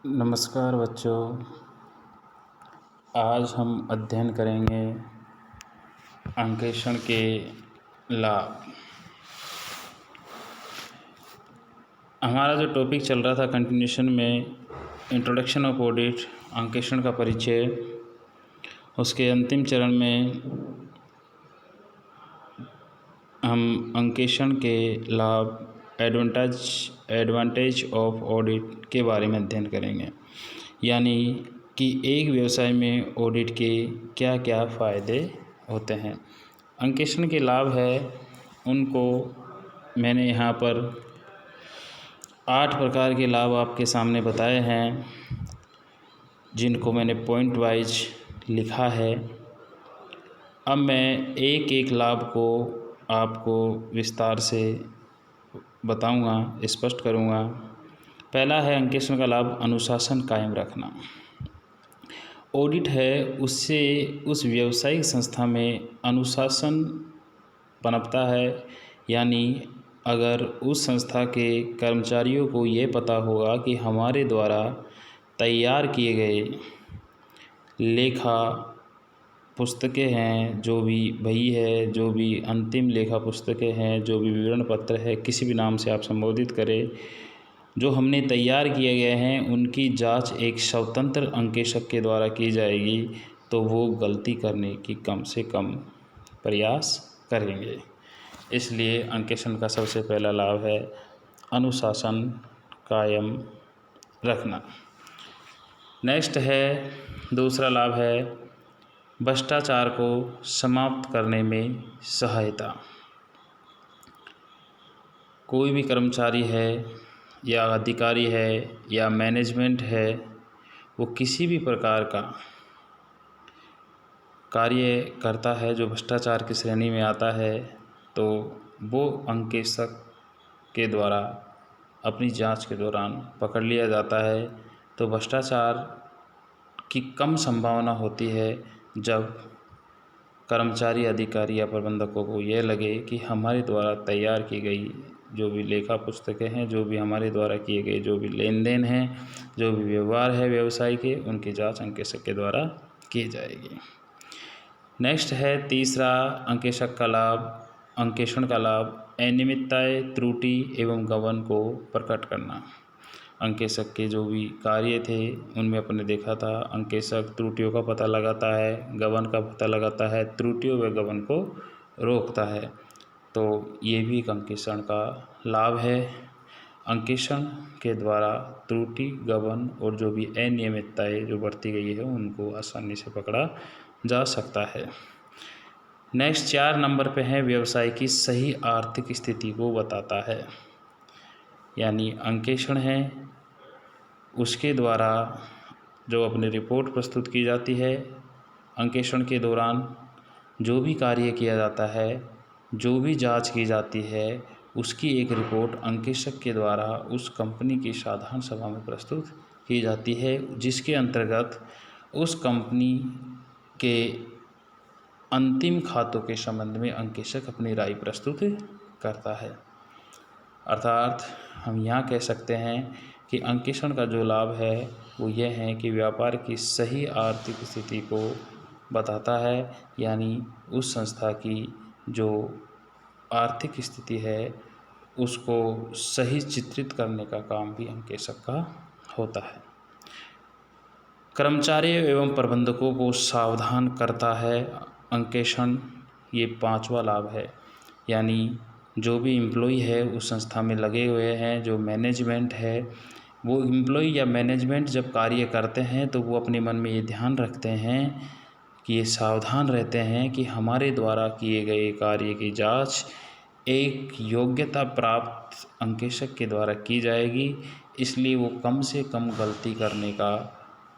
नमस्कार बच्चों, आज हम अध्ययन करेंगे अंकेक्षण के लाभ। हमारा जो टॉपिक चल रहा था कंटिन्यूशन में इंट्रोडक्शन ऑफ ऑडिट, अंकेक्षण का परिचय, उसके अंतिम चरण में हम अंकेक्षण के लाभ, एडवांटेज ऑफ ऑडिट के बारे में अध्ययन करेंगे। यानी कि एक व्यवसाय में ऑडिट के क्या क्या फ़ायदे होते हैं। अंकेक्षण के लाभ है, उनको मैंने यहाँ पर 8 प्रकार के लाभ आपके सामने बताए हैं, जिनको मैंने पॉइंट वाइज लिखा है। अब मैं एक एक लाभ को आपको विस्तार से बताऊंगा, स्पष्ट करूंगा। पहला है अंकेक्षण का लाभ, अनुशासन कायम रखना। ऑडिट है, उससे उस व्यावसायिक संस्था में अनुशासन पनपता है। यानी अगर उस संस्था के कर्मचारियों को ये पता होगा कि हमारे द्वारा तैयार किए गए लेखा पुस्तकें हैं, जो भी बही है, जो भी अंतिम लेखा पुस्तकें हैं, जो भी विवरण पत्र है, किसी भी नाम से आप संबोधित करें, जो हमने तैयार किए गए हैं, उनकी जांच एक स्वतंत्र अंकेक्षक के द्वारा की जाएगी, तो वो गलती करने की कम से कम प्रयास करेंगे। इसलिए अंकेक्षण का सबसे पहला लाभ है अनुशासन कायम रखना। नेक्स्ट है, दूसरा लाभ है भ्रष्टाचार को समाप्त करने में सहायता। कोई भी कर्मचारी है या अधिकारी है या मैनेजमेंट है, वो किसी भी प्रकार का कार्य करता है जो भ्रष्टाचार की श्रेणी में आता है, तो वो अंकेक्षक के द्वारा अपनी जांच के दौरान पकड़ लिया जाता है। तो भ्रष्टाचार की कम संभावना होती है जब कर्मचारी, अधिकारी या प्रबंधकों को यह लगे कि हमारे द्वारा तैयार की गई जो भी लेखा पुस्तकें हैं, जो भी हमारे द्वारा किए गए जो भी लेन देन हैं, जो भी व्यवहार है व्यवसाय के, उनकी जांच अंकेक्षक के द्वारा की जाएगी। नेक्स्ट है तीसरा अंकेक्षक का लाभ, अंकेक्षण का लाभ, अनियमितताएं, त्रुटि एवं गबन को प्रकट करना। अंकेक्षक के जो भी कार्य थे उनमें अपने देखा था, अंकेक्षक त्रुटियों का पता लगाता है, गबन का पता लगाता है, त्रुटियों व गबन को रोकता है। तो ये भी एक अंकेक्षण का लाभ है। अंकेक्षण के द्वारा त्रुटि, गबन और जो भी अनियमितताएं जो बढ़ती गई है, उनको आसानी से पकड़ा जा सकता है। नेक्स्ट 4 नंबर पे है व्यवसाय की सही आर्थिक स्थिति को बताता है। यानी अंकेक्षण है, उसके द्वारा जो अपनी रिपोर्ट प्रस्तुत की जाती है, अंकेक्षण के दौरान जो भी कार्य किया जाता है, जो भी जांच की जाती है, उसकी एक रिपोर्ट अंकेक्षक के द्वारा उस कंपनी की साधारण सभा में प्रस्तुत की जाती है, जिसके अंतर्गत उस कंपनी के अंतिम खातों के संबंध में अंकेक्षक अपनी राय प्रस्तुत करता है। अर्थात हम यहाँ कह सकते हैं कि अंकेक्षण का जो लाभ है वो यह है कि व्यापार की सही आर्थिक स्थिति को बताता है। यानी उस संस्था की जो आर्थिक स्थिति है उसको सही चित्रित करने का काम भी अंकेक्षक का होता है। कर्मचारियों एवं प्रबंधकों को सावधान करता है अंकेक्षण, ये 5वां लाभ है। यानी जो भी एम्प्लॉय है उस संस्था में लगे हुए हैं, जो मैनेजमेंट है, वो एम्प्लॉय या मैनेजमेंट जब कार्य करते हैं तो वो अपने मन में ये ध्यान रखते हैं कि ये सावधान रहते हैं कि हमारे द्वारा किए गए कार्य की जांच एक योग्यता प्राप्त अंकेक्षक के द्वारा की जाएगी, इसलिए वो कम से कम गलती करने का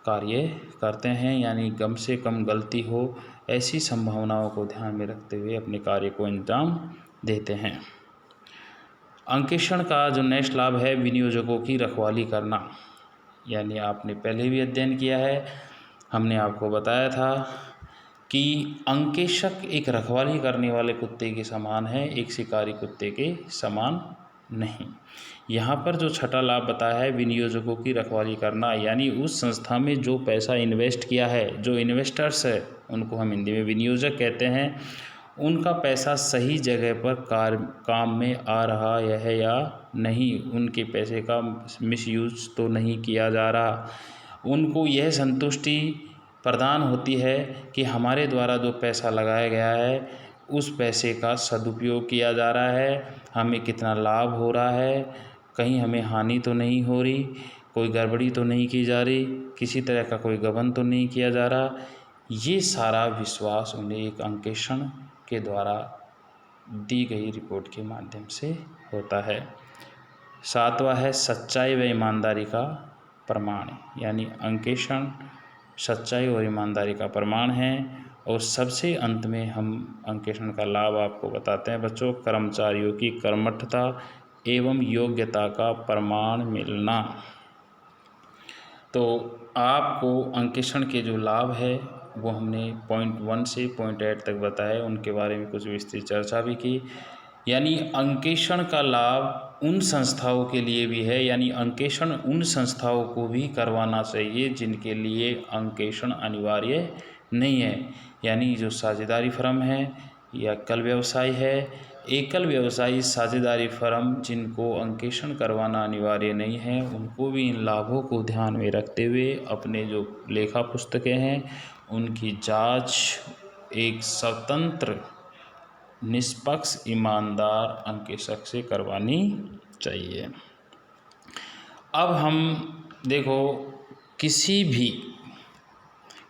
कार्य करते हैं। यानी कम से कम गलती हो, ऐसी संभावनाओं को ध्यान में रखते हुए अपने कार्य को अंजाम देते हैं। अंकेक्षण का जो नेक्स्ट लाभ है विनियोजकों की रखवाली करना। यानी आपने पहले भी अध्ययन किया है, हमने आपको बताया था कि अंकेक्षक एक रखवाली करने वाले कुत्ते के समान है, एक शिकारी कुत्ते के समान नहीं। यहाँ पर जो छठा लाभ बताया है विनियोजकों की रखवाली करना, यानी उस संस्था में जो पैसा इन्वेस्ट किया है, जो इन्वेस्टर्स है उनको हम हिंदी में विनियोजक कहते हैं, उनका पैसा सही जगह पर काम में आ रहा है या नहीं, उनके पैसे का मिसयूज तो नहीं किया जा रहा। उनको यह संतुष्टि प्रदान होती है कि हमारे द्वारा जो पैसा लगाया गया है उस पैसे का सदुपयोग किया जा रहा है, हमें कितना लाभ हो रहा है, कहीं हमें हानि तो नहीं हो रही, कोई गड़बड़ी तो नहीं की जा रही, किसी तरह का कोई गबन तो नहीं किया जा रहा। ये सारा विश्वास उन्हें एक अंकेक्षण के द्वारा दी गई रिपोर्ट के माध्यम से होता है। सातवां है सच्चाई व ईमानदारी का प्रमाण, यानी अंकेक्षण सच्चाई और ईमानदारी का प्रमाण है। और सबसे अंत में हम अंकेक्षण का लाभ आपको बताते हैं बच्चों, कर्मचारियों की कर्मठता एवं योग्यता का प्रमाण मिलना। तो आपको अंकेक्षण के जो लाभ है वो हमने पॉइंट 1 से पॉइंट 8 तक बताए, उनके बारे में कुछ विस्तृत चर्चा भी की। यानी अंकेक्षण का लाभ उन संस्थाओं के लिए भी है, यानी अंकेक्षण उन संस्थाओं को भी करवाना चाहिए जिनके लिए अंकेक्षण अनिवार्य नहीं है। यानी जो साझेदारी फर्म है या एकल व्यवसाय है, एकल व्यवसायी साझेदारी फर्म जिनको अंकेक्षण करवाना अनिवार्य नहीं है, उनको भी इन लाभों को ध्यान में रखते हुए अपने जो लेखा पुस्तकें हैं उनकी जांच एक स्वतंत्र निष्पक्ष ईमानदार अंकेक्षक से करवानी चाहिए। अब हम देखो, किसी भी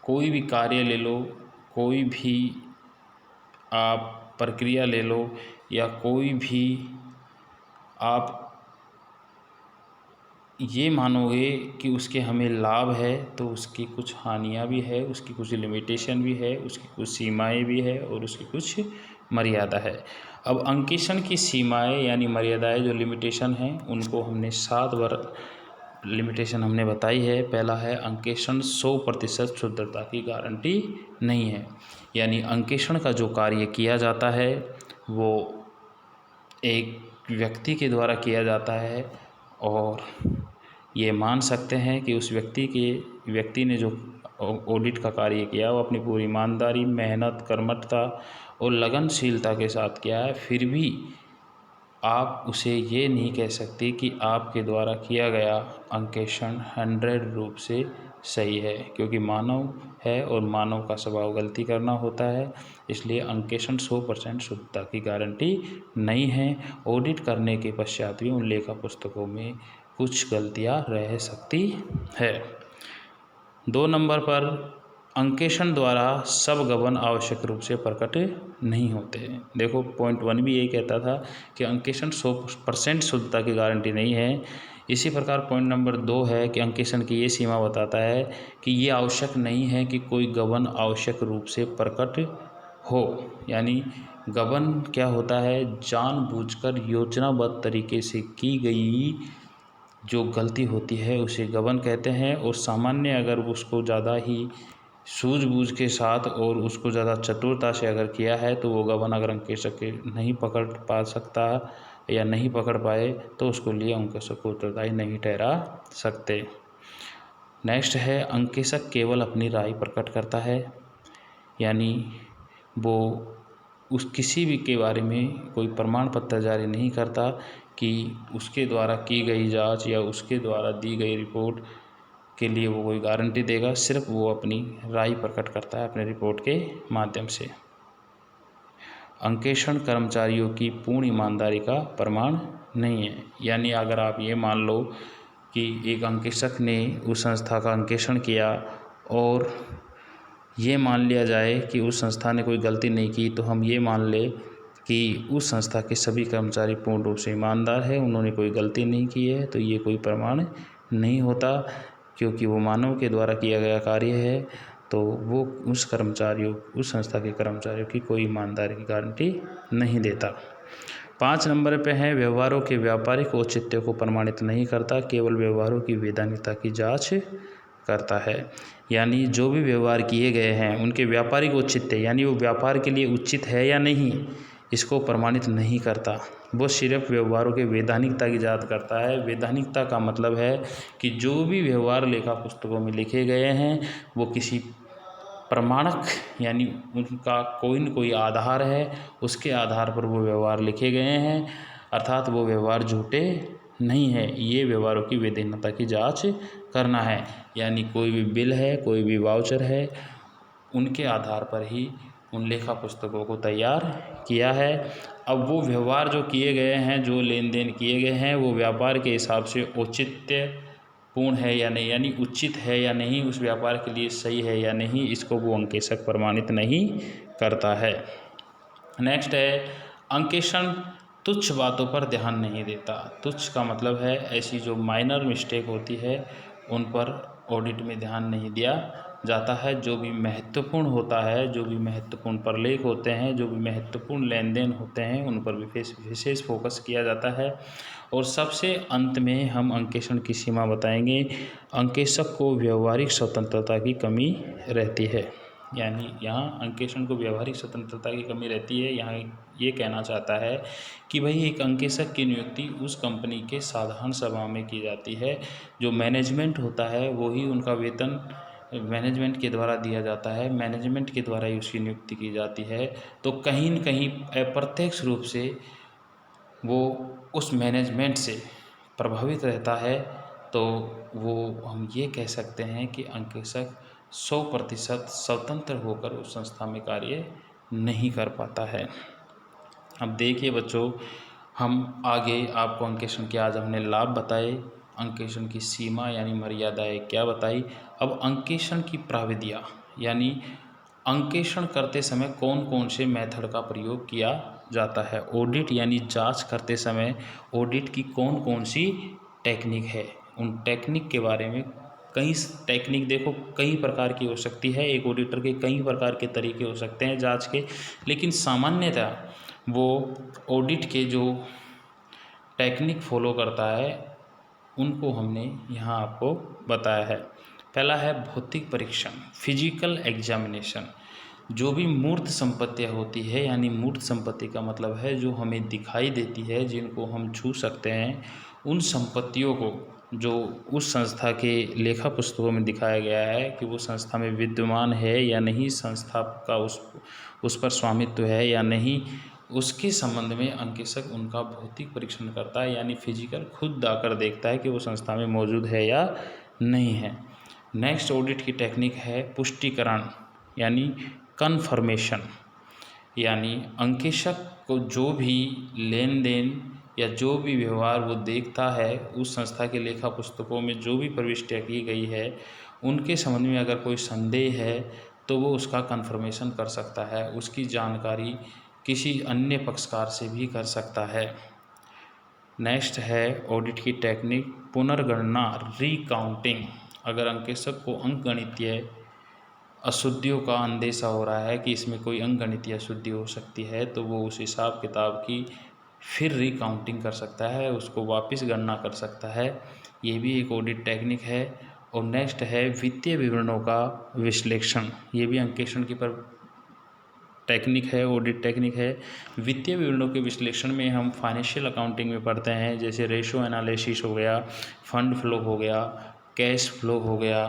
कोई भी कार्य ले लो, कोई भी आप प्रक्रिया ले लो, या कोई भी आप ये मानोगे कि उसके हमें लाभ है तो उसकी कुछ हानियाँ भी है, उसकी कुछ लिमिटेशन भी है, उसकी कुछ सीमाएं भी है और उसकी कुछ मर्यादा है। अब अंकेक्षण की सीमाएं यानी मर्यादाएं जो लिमिटेशन हैं उनको हमने 7 बार लिमिटेशन हमने बताई है। पहला है अंकेक्षण 100% शुद्धता की गारंटी नहीं है, यानी अंकेक्षण का जो कार्य किया जाता है वो एक व्यक्ति के द्वारा किया जाता है और ये मान सकते हैं कि उस व्यक्ति ने जो ऑडिट का कार्य किया वो अपनी पूरी ईमानदारी, मेहनत, कर्मठता और लगनशीलता के साथ किया है। फिर भी आप उसे ये नहीं कह सकते कि आपके द्वारा किया गया अंकेक्षण 100 रूप से सही है, क्योंकि मानव है और मानव का स्वभाव गलती करना होता है। इसलिए अंकेक्षण 100% शुद्धता की गारंटी नहीं है। ऑडिट करने के पश्चात भी उन लेखा पुस्तकों में कुछ गलतियां रह सकती है। 2 नंबर पर अंकेक्षण द्वारा सब गबन आवश्यक रूप से प्रकट नहीं होते हैं। देखो पॉइंट 1 भी यही कहता था कि अंकेक्षण 100% शुद्धता की गारंटी नहीं है। इसी प्रकार पॉइंट नंबर 2 है कि अंकेक्षण की ये सीमा बताता है कि ये आवश्यक नहीं है कि कोई गबन आवश्यक रूप से प्रकट हो। यानी गबन क्या होता है, जानबूझकर योजनाबद्ध तरीके से की गई जो गलती होती है उसे गबन कहते हैं। और सामान्य अगर उसको ज़्यादा ही सूझबूझ के साथ और उसको ज़्यादा चतुरता से अगर किया है तो वो गबन अगर अंकेक्षक नहीं पकड़ पा सकता या नहीं पकड़ पाए तो उसको लिए अंकेक्षक को उत्तरदायी नहीं ठहरा सकते। नेक्स्ट है अंकेक्षक केवल अपनी राय प्रकट करता है, यानी वो उस किसी भी के बारे में कोई प्रमाण पत्र जारी नहीं करता कि उसके द्वारा की गई जांच या उसके द्वारा दी गई रिपोर्ट के लिए वो कोई गारंटी देगा। सिर्फ वो अपनी राय प्रकट करता है अपने रिपोर्ट के माध्यम से। अंकेक्षण कर्मचारियों की पूर्ण ईमानदारी का प्रमाण नहीं है, यानी अगर आप ये मान लो कि एक अंकेक्षक ने उस संस्था का अंकेक्षण किया और ये मान लिया जाए कि उस संस्था ने कोई गलती नहीं की, तो हम ये मान ले कि उस संस्था के सभी कर्मचारी पूर्ण रूप से ईमानदार है, उन्होंने कोई गलती नहीं की है, तो ये कोई प्रमाण नहीं होता, क्योंकि वो मानव के द्वारा किया गया कार्य है। तो वो उस संस्था के कर्मचारियों की कोई ईमानदारी की गारंटी नहीं देता। 5 नंबर पे है व्यवहारों के व्यापारिक औचित्य को प्रमाणित नहीं करता, केवल व्यवहारों की वैधानिकता की जांच करता है। यानी जो भी व्यवहार किए गए हैं उनके व्यापारिक औचित्य, यानी वो व्यापार के लिए उचित है या नहीं, इसको प्रमाणित नहीं करता। वो सिर्फ व्यवहारों के वैधानिकता की जांच करता है। वैधानिकता का मतलब है कि जो भी व्यवहार लेखा पुस्तकों में लिखे गए हैं वो किसी प्रमाणक यानी उनका कोई न कोई आधार है, उसके आधार पर वो व्यवहार लिखे गए हैं, अर्थात वो व्यवहार झूठे नहीं है। ये व्यवहारों की वैधता की जांच करना है। यानी कोई भी बिल है, कोई भी वाउचर है, उनके आधार पर ही उन लेखा पुस्तकों को तैयार किया है। अब वो व्यवहार जो किए गए हैं, जो लेन देन किए गए हैं, वो व्यापार के हिसाब से औचित्य पूर्ण है या नहीं, यानी उचित है या नहीं, उस व्यापार के लिए सही है या नहीं, इसको वो अंकेशक प्रमाणित नहीं करता है। नेक्स्ट है अंकेषण तुच्छ बातों पर ध्यान नहीं देता। तुच्छ का मतलब है ऐसी जो माइनर मिस्टेक होती है उन पर ऑडिट में ध्यान नहीं दिया जाता है। जो भी महत्वपूर्ण होता है, जो भी महत्वपूर्ण प्रलेख होते हैं, जो भी महत्वपूर्ण लेन देन होते हैं, उन पर विशेष फोकस किया जाता है। और सबसे अंत में हम अंकेषण की सीमा बताएंगे। अंकेशक को व्यावहारिक स्वतंत्रता की कमी रहती है। यानी यहाँ अंकेषण को व्यावहारिक स्वतंत्रता की कमी रहती है। यहाँ ये कहना चाहता है कि भाई एक अंकेशक की नियुक्ति उस कंपनी के साधारण सभा में की जाती है। जो मैनेजमेंट होता है वही उनका वेतन मैनेजमेंट के द्वारा दिया जाता है, मैनेजमेंट के द्वारा ही उसकी नियुक्ति की जाती है। तो कहीं न कहीं अप्रत्यक्ष रूप से वो उस मैनेजमेंट से प्रभावित रहता है। तो वो हम ये कह सकते हैं कि अंकेशक 100% स्वतंत्र होकर उस संस्था में कार्य नहीं कर पाता है। अब देखिए बच्चों, हम आगे आपको अंकेषण के आज हमने लाभ बताए, अंकेषण की सीमा यानी मर्यादाएं क्या बताई। अब अंकेषण की प्राविधियाँ यानी अंकेषण करते समय कौन कौन से मेथड का प्रयोग किया जाता है। ऑडिट यानी जांच करते समय ऑडिट की कौन कौन सी टेक्निक है, उन टेक्निक के बारे में कई टेक्निक देखो कई प्रकार की हो सकती है। एक ऑडिटर के कई प्रकार के तरीके हो सकते हैं जांच के, लेकिन सामान्यतः वो ऑडिट के जो टेक्निक फॉलो करता है उनको हमने यहाँ आपको बताया है। पहला है भौतिक परीक्षण, फिजिकल एग्जामिनेशन। जो भी मूर्त संपत्तियाँ होती है, यानी मूर्त संपत्ति का मतलब है जो हमें दिखाई देती है, जिनको हम छू सकते हैं, उन संपत्तियों को जो उस संस्था के लेखा पुस्तकों में दिखाया गया है कि वो संस्था में विद्यमान है या नहीं, संस्था का उस पर स्वामित्व है या नहीं, उसके संबंध में अंकेशक उनका भौतिक परीक्षण करता है। यानी फिजिकल खुद आकर देखता है कि वो संस्था में मौजूद है या नहीं है। नेक्स्ट ऑडिट की टेक्निक है पुष्टिकरण यानी कन्फर्मेशन। यानी अंकेशक को जो भी लेन देन या जो भी व्यवहार वो देखता है उस संस्था के लेखा पुस्तकों में जो भी प्रविष्टियाँ की गई है उनके संबंध में अगर कोई संदेह है तो वो उसका कन्फर्मेशन कर सकता है, उसकी जानकारी किसी अन्य पक्षकार से भी कर सकता है। नेक्स्ट है ऑडिट की टेक्निक पुनर्गणना, रीकाउंटिंग। अगर अंकेशक को अंकगणितीय अशुद्धियों का अंदेशा हो रहा है कि इसमें कोई अंकगणितीय अशुद्धि हो सकती है तो वो उस हिसाब किताब की फिर रीकाउंटिंग कर सकता है, उसको वापस गणना कर सकता है। ये भी एक ऑडिट टेक्निक है। और नेक्स्ट है वित्तीय विवरणों का विश्लेषण। ये भी अंकेषण की पर टेक्निक है, ऑडिट टेक्निक है। वित्तीय विवरणों के विश्लेषण में हम फाइनेंशियल अकाउंटिंग में पढ़ते हैं, जैसे रेशो एनालिसिस हो गया, फंड फ्लो हो गया, कैश फ्लो हो गया,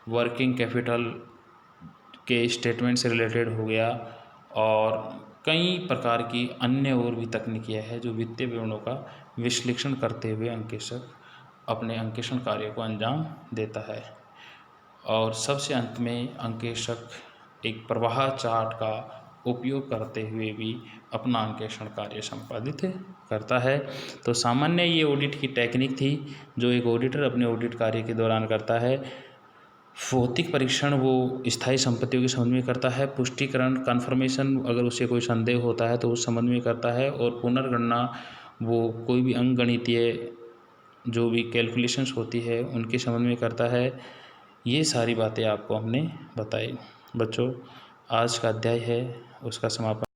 वर्किंग कैपिटल के स्टेटमेंट से रिलेटेड हो गया, और कई प्रकार की अन्य और भी तकनीकियाँ हैं जो वित्तीय विवरणों का विश्लेषण करते हुए अंकेशक अपने अंकेषण कार्य को अंजाम देता है। और सबसे अंत में अंकेशक एक प्रवाह चार्ट का उपयोग करते हुए भी अपना अंकेषण कार्य संपादित करता है। तो सामान्य ये ऑडिट की टेक्निक थी जो एक ऑडिटर अपने ऑडिट कार्य के दौरान करता है। भौतिक परीक्षण वो स्थायी संपत्तियों के संबंध में करता है। पुष्टिकरण कन्फर्मेशन अगर उसे कोई संदेह होता है तो उस संबंध में करता है। और पुनर्गणना वो कोई भी अंकगणितीय जो भी कैलकुलेशंस होती है उनके संबंध में करता है। ये सारी बातें आपको हमने बताई। बच्चों, आज का अध्याय है उसका समापन